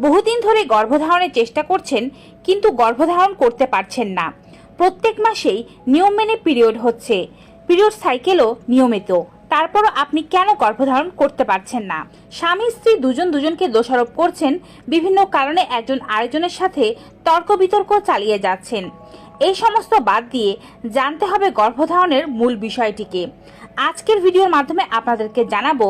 বহুদিন ধরে গর্ভধারণের চেষ্টা করছেন কিন্তু গর্ভধারণ করতে পারছেন না। প্রত্যেক মাসেই নিয়ম মেনে পিরিয়ড হচ্ছে, পিরিয়ড সাইকেলও নিয়মিত, তারপরও আপনি কেন গর্ভধারণ করতে পারছেন না? স্বামী স্ত্রী দুজনকে দোষারোপ করছেন, বিভিন্ন কারণে একজন আরেকজনের সাথে তর্ক বিতর্ক চালিয়ে যাচ্ছেন। এই সমস্ত বাদ দিয়ে জানতে হবে গর্ভধারণের মূল বিষয়টিকে। আজকের ভিডিওর মাধ্যমে আপনাদেরকে জানাবো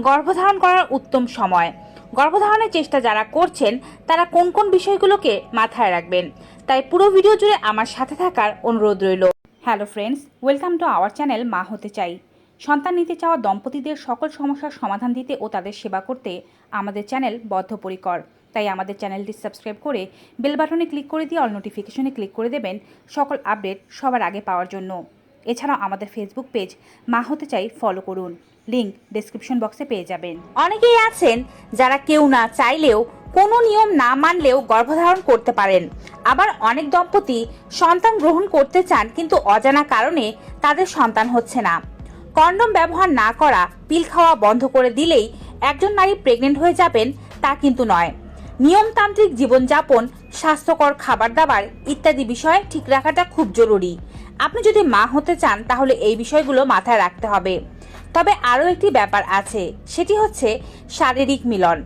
গর্ভধারণ করার উত্তম সময়, গর্ভধারণের চেষ্টা যারা করছেন তারা কোন কোন বিষয়গুলোকে মাথায় রাখবেন। তাই পুরো ভিডিও জুড়ে আমার সাথে থাকার অনুরোধ রইল। Hello friends, welcome to our channel মা হতে চাই। সন্তান নিতে চাওয়া দম্পতিদের সকল সমস্যার সমাধান দিতে ও তাদের সেবা করতে আমাদের চ্যানেল বদ্ধপরিকর। তাই আমাদের চ্যানেলটি সাবস্ক্রাইব করে বেল বাটনে ক্লিক করে দিয়ে অল নোটিফিকেশনে ক্লিক করে দেবেন সকল আপডেট সবার আগে পাওয়ার জন্য। এছাড়াও আমাদের ফেসবুক পেজ মা হতে চাই ফলো করুন, লিংক ডেসক্রিপশন বক্সে পেয়ে যাবেন। অনেকেই আছেন যারা কেউ না চাইলেও কোনো নিয়ম না মানলেও গর্ভধারণ করতে পারেন। আবার অনেক দম্পতি সন্তান গ্রহণ করতে চান কিন্তু অজানা কারণে তাদের সন্তান হচ্ছে না। কন্ডম ব্যবহার না করা, পিল খাওয়া বন্ধ করে দিলেই একজন নারী প্রেগনেন্ট হয়ে যাবেন তা কিন্তু নয়। নিয়মতান্ত্রিক জীবনযাপন, স্বাস্থ্যকর খাবার দাবার ইত্যাদি বিষয় ঠিক রাখাটা খুব জরুরি। আপনি যদি মা হতে চান তাহলে এই বিষয়গুলো মাথায় রাখতে হবে। তবে আরও একটি ব্যাপার আছে, সেটি হচ্ছে শারীরিক মিলন।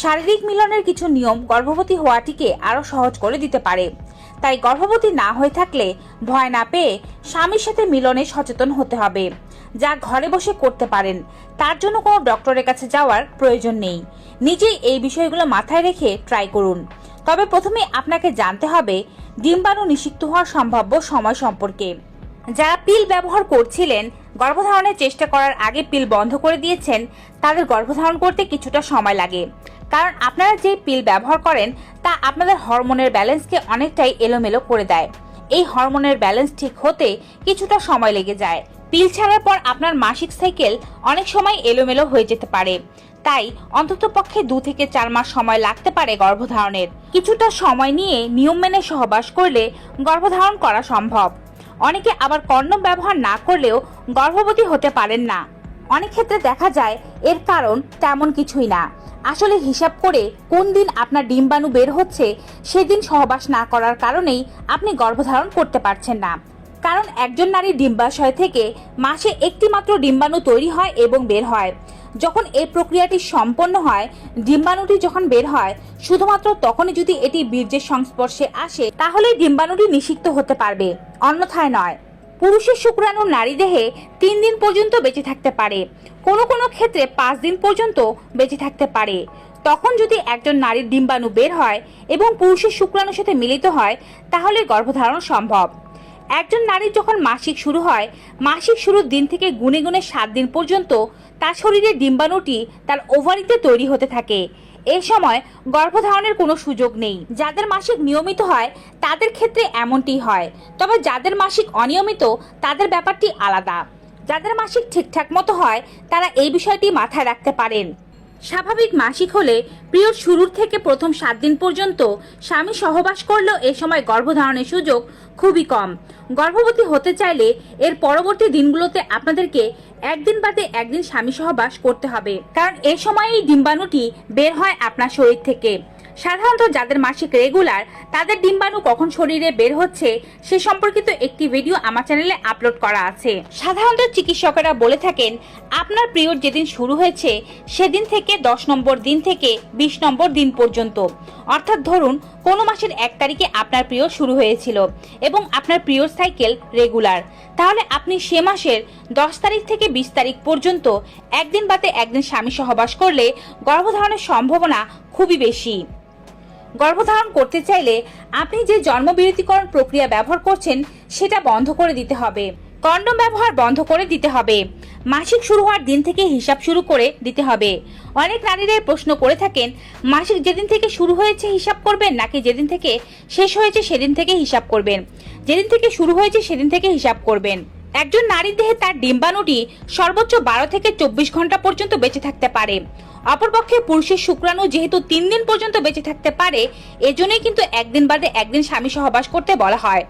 শারীরিক মিলনের কিছু নিয়ম গর্ভবতী হওয়াটিকে আরও সহজ করে দিতে পারে। তাই গর্ভবতী না হয়ে থাকলে ভয় না পেয়ে স্বামীর সাথে মিলনে সচেতন হতে হবে, যা ঘরে বসে করতে পারেন। তার জন্য কোনো ডক্টরের কাছে যাওয়ার প্রয়োজন নেই। নিজেই এই বিষয়গুলো মাথায় রেখে ট্রাই করুন। তবে প্রথমে আপনাকে জানতে হবে ডিম্বাণু নিষিক্ত হওয়ার সম্ভাব্য সময় সম্পর্কে। যারা পিল ব্যবহার করছিলেন, গর্ভধারণের চেষ্টা করার আগে পিল বন্ধ করে দিয়েছেন, তাদের গর্ভধারণ করতে কিছুটা সময় লাগে। কারণ আপনারা যে পিল ব্যবহার করেন তা আপনাদের হরমোনের ব্যালেন্সকে অনেকটাই এলোমেলো করে দেয়। এই হরমোনের ব্যালেন্স ঠিক হতে কিছুটা সময় লেগে যায়। পিল ছাড়ার পর আপনার মাসিক সাইকেল অনেক সময় এলোমেলো হয়ে যেতে পারে। তাই অন্ততপক্ষে 2 থেকে 4 মাস সময় লাগতে পারে গর্ভধারণের। কিছুটা সময় নিয়ে নিয়ম মেনে সহবাস করলে গর্ভধারণ করা সম্ভব। অনেকে আবার কন্ডম ব্যবহার না করলেও গর্ভবতী হতে পারেন না। অনেক ক্ষেত্রে দেখা যায় এর কারণ তেমন কিছুই না। আসলে হিসাব করে কোন দিন আপনার ডিম্বাণু বের হচ্ছে সেদিন সহবাস না করার কারণেই আপনি গর্ভধারণ করতে পারছেন না। কারণ একজন নারীর ডিম্বাশয় থেকে মাসে একটি মাত্র ডিম্বাণু তৈরি হয় এবং বের হয়। যখন এই প্রক্রিয়াটি সম্পন্ন হয়, ডিম্বাণুটি যখন বের হয়, শুধুমাত্র তখনই যদি এটি বীর্যের সংস্পর্শে আসে তাহলে ডিম্বাণুটি নিষিক্ত হতে পারবে, অন্যথায় নয়। পুরুষের শুক্রাণু নারী দেহে 3 দিন পর্যন্ত বেঁচে থাকতে পারে, কোনো কোনো ক্ষেত্রে 5 দিন পর্যন্ত বেঁচে থাকতে পারে। তখন যদি একজন নারীর ডিম্বাণু বের হয় এবং পুরুষের শুক্রাণুর সাথে মিলিত হয় তাহলে গর্ভধারণ সম্ভব। একজন নারীর যখন মাসিক শুরু হয়, মাসিক শুরুর দিন থেকে গুনে গুনে 7 দিন পর্যন্ত তার শরীরের ডিম্বাণুটি তার ওভারিতে তৈরি হতে থাকে। এই সময় গর্ভধারণের কোনো সুযোগ নেই। যাদের মাসিক নিয়মিত হয় তাদের ক্ষেত্রে এমনটি হয়, তবে যাদের মাসিক অনিয়মিত তাদের ব্যাপারটি আলাদা। যাদের মাসিক ঠিকঠাক মতো হয় তারা এই বিষয়টি মাথায় রাখতে পারেন। স্বাভাবিক মাসিক হলে পিরিয়ড শুরুর থেকে প্রথম 7 দিন পর্যন্ত স্বামী সহবাস করলেও এই সময় গর্ভধারণের সুযোগ খুবই কম। গর্ভবতী হতে চাইলে এর পরবর্তী দিনগুলোতে আপনাদেরকে একদিন বাদে একদিন স্বামী সহবাস করতে হবে, কারণ এই সময়েই ডিম্বাণুটি বের হয় আপনার শরীর থেকে। সাধারণত যাদের মাসিক রেগুলার তাদের ডিম্বাণু কখন শরীরে বের হচ্ছে সে সম্পর্কিত একটি ভিডিও আমার চ্যানেলে আপলোড করা আছে। সাধারণত চিকিৎসকেরা বলে থাকেন আপনার পিরিয়ড যেদিন শুরু হয়েছে সেদিন থেকে 10 নম্বর দিন থেকে 20 নম্বর দিন পর্যন্ত, অর্থাৎ ধরুন কোনো মাসের 1 তারিখে আপনার পিরিয়ড শুরু হয়েছিল এবং আপনার পিরিয়ড সাইকেল রেগুলার, তাহলে আপনি সে মাসের 10 তারিখ থেকে 20 তারিখ পর্যন্ত একদিন বাদে একদিন স্বামী সহবাস করলে গর্ভধারণের সম্ভাবনা খুবই বেশি। গর্ভধারণ করতে চাইলে আপনি যে জন্মবিরতিকরণ প্রক্রিয়া ব্যবহার করছেন সেটা বন্ধ করে দিতে হবে। কন্ডম ব্যবহার বন্ধ করে দিতে হবে। মাসিক শুরু হওয়ার দিন থেকে হিসাব শুরু করে দিতে হবে। অনেক নারীরাই প্রশ্ন করে থাকেন মাসিক যেদিন থেকে শুরু হয়েছে হিসাব করবেন নাকি যেদিন থেকে শেষ হয়েছে সেদিন থেকে হিসাব করবেন। যেদিন থেকে শুরু হয়েছে সেদিন থেকে হিসাব করবেন। একজন নারীর দেহে তার ডিম্বাণুটি সর্বোচ্চ 12 থেকে 24 ঘন্টা পর্যন্ত বেঁচে থাকতে পারে। অপরপক্ষে পুরুষের শুক্রাণু যেহেতু 3 দিন পর্যন্ত বেঁচে থাকতে পারে, এজন্যই কিন্তু একদিন বাদে একদিন স্বামী সহবাস করতে বলা হয়।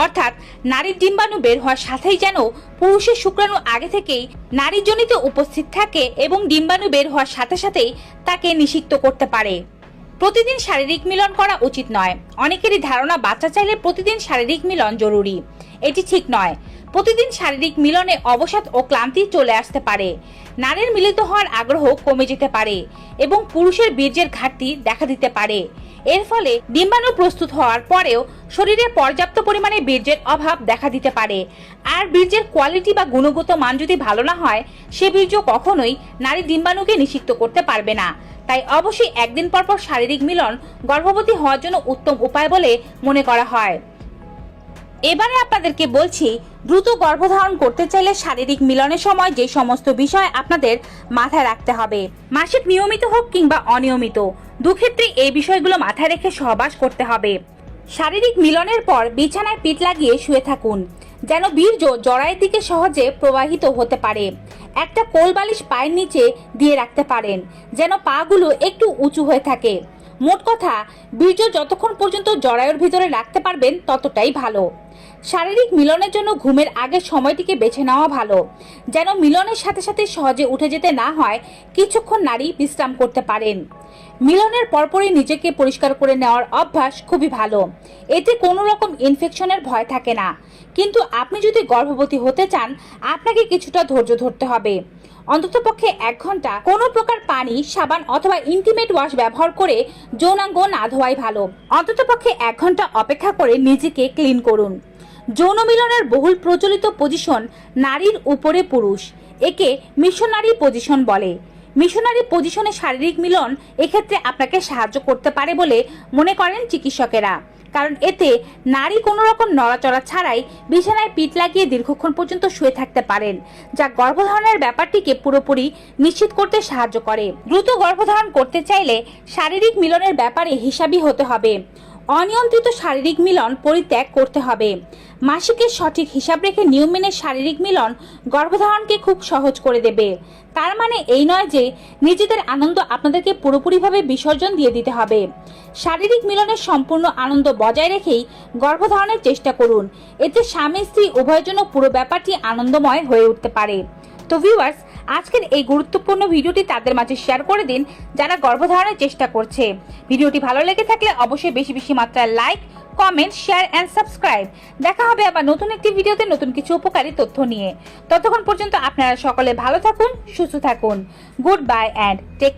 অর্থাৎ নারীর ডিম্বাণু বের হওয়ার সাথেই যেন পুরুষের শুক্রাণু আগে থেকেই নারীর যোনিতে উপস্থিত থাকে এবং ডিম্বাণু বের হওয়ার সাথে সাথেই তাকে নিষিক্ত করতে পারে। প্রতিদিন শারীরিক মিলন করা উচিত নয়। অনেকেরই ধারণা বাচ্চা চাইলে প্রতিদিন শারীরিক মিলন জরুরি। এটি ঠিক নয়। প্রতিদিন শারীরিক মিলনে অবসাদ ও ক্লান্তি চলে আসতে পারে, নারীর মিলিত হওয়ার আগ্রহ কমে যেতে পারে এবং পুরুষের বীর্যের ঘাটতি দেখা দিতে পারে। এর ফলে ডিম্বাণু প্রস্তুত হওয়ার পরেও শরীরে পর্যাপ্ত পরিমাণে বীর্যের অভাব দেখা দিতে পারে। আর বীর্যের কোয়ালিটি বা গুণগত মান যদি ভালো না হয়, সে বীর্য কখনোই নারী ডিম্বাণুকে নিষিক্ত করতে পারবে না। তাই অবশ্যই একদিন পর পর শারীরিক মিলন গর্ভবতী হওয়ার জন্য উত্তম উপায় বলে মনে করা হয়। এবারে আপনাদেরকে বলছি, দ্রুত গর্ভধারণ করতে চাইলে শারীরিক মিলনের সময় যে সমস্ত বিষয় আপনাদের মাথায় রাখতে হবে। মাসিক নিয়মিত হোক কিংবা অনিয়মিত, দুক্ষেত্রে এই বিষয়গুলো মাথায় রেখে সহবাস করতে হবে। শারীরিক মিলনের পর বিছানায় পিঠ লাগিয়ে শুয়ে থাকুন, যেন বীর্য জরায়ের দিকে সহজে প্রবাহিত হতে পারে। একটা কোল বালিশ পায়ের নিচে দিয়ে রাখতে পারেন, যেন পাগুলো একটু উঁচু হয়ে থাকে। মোট কথা, বীর্য যতক্ষণ পর্যন্ত জরায়ুর ভিতরে রাখতে পারবেন ততটাই ভালো। শারীরিক মিলনের জন্য ঘুমের আগের সময়টিকে বেছে নেওয়া ভালো, যেন মিলনের সাথে সাথে সহজে উঠে যেতে না হয়। কিছুক্ষণ নারী বিশ্রাম করতে পারেন। মিলনের পরপরই নিজেকে পরিষ্কার করে নেওয়ার অভ্যাস খুবই ভালো। এতে কোনো রকম ইনফেকশনের ভয় থাকে না। কিন্তু আপনি যদি গর্ভবতী হতে চান, আপনাকে কিছুটা ধৈর্য ধরতে হবে। অন্ততপক্ষে 1 ঘন্টা কোনো প্রকার পানি, সাবান অথবা ইন্টিমেট ওয়াশ ব্যবহার করে যৌনাঙ্গ না ধোয়াই ভালো। অন্ততপক্ষে 1 ঘন্টা অপেক্ষা করে নিজেকে ক্লিন করুন। যৌন মিলনের বহুল প্রচলিত পজিশন নারীর উপরে পুরুষ, একে মিশনারি পজিশন বলে। মিশনারি পজিশনে শারীরিক মিলন এক্ষেত্রে আপনাকে সাহায্য করতে পারে বলে মনে করেন চিকিৎসকেরা, কারণ এতে নারী কোনো রকম নড়াচড়া ছাড়াই বিছানায় পিঠ লাগিয়ে দীর্ঘক্ষণ পর্যন্ত শুয়ে থাকতে পারেন, যা গর্ভধারণের ব্যাপারটিকে পুরোপুরি নিশ্চিত করতে সাহায্য করে। দ্রুত গর্ভধারণ করতে চাইলে শারীরিক মিলনের ব্যাপারে হিসাবি হতে হবে। অনিয়ন্ত্রিত শারীরিক মিলন পরিত্যাগ করতে হবে। মাসিকের সঠিক হিসাব রেখে নিয়ম মেনে শারীরিক মিলন গর্ভধারণকে খুব সহজ করে দেবে। তার মানে এই নয় যে নিজেদের আনন্দ আপনাদেরকে পুরোপুরিভাবে বিসর্জন দিয়ে দিতে হবে। শারীরিক মিলনের সম্পূর্ণ আনন্দ বজায় রেখেই গর্ভধারণের চেষ্টা করুন। এতে স্বামী স্ত্রী উভয়ের জন্য পুরো ব্যাপারটি আনন্দময় হয়ে উঠতে পারে। তো ভিউয়ার্স, আজকের এই গুরুত্বপূর্ণ ভিডিওটি তাদের মাঝে শেয়ার করে দিন যারা গর্ভধারণের চেষ্টা করছে। ভিডিওটি ভালো লেগে থাকলে অবশ্যই বেশি বেশি মাত্রায় like, comment, share and subscribe. দেখা হবে আবার নতুন একটি ভিডিওতে নতুন কিছু উপকারী তথ্য নিয়ে। ততক্ষণ পর্যন্ত আপনারা সকলে ভালো থাকুন, সুস্থ থাকুন। Good bye and take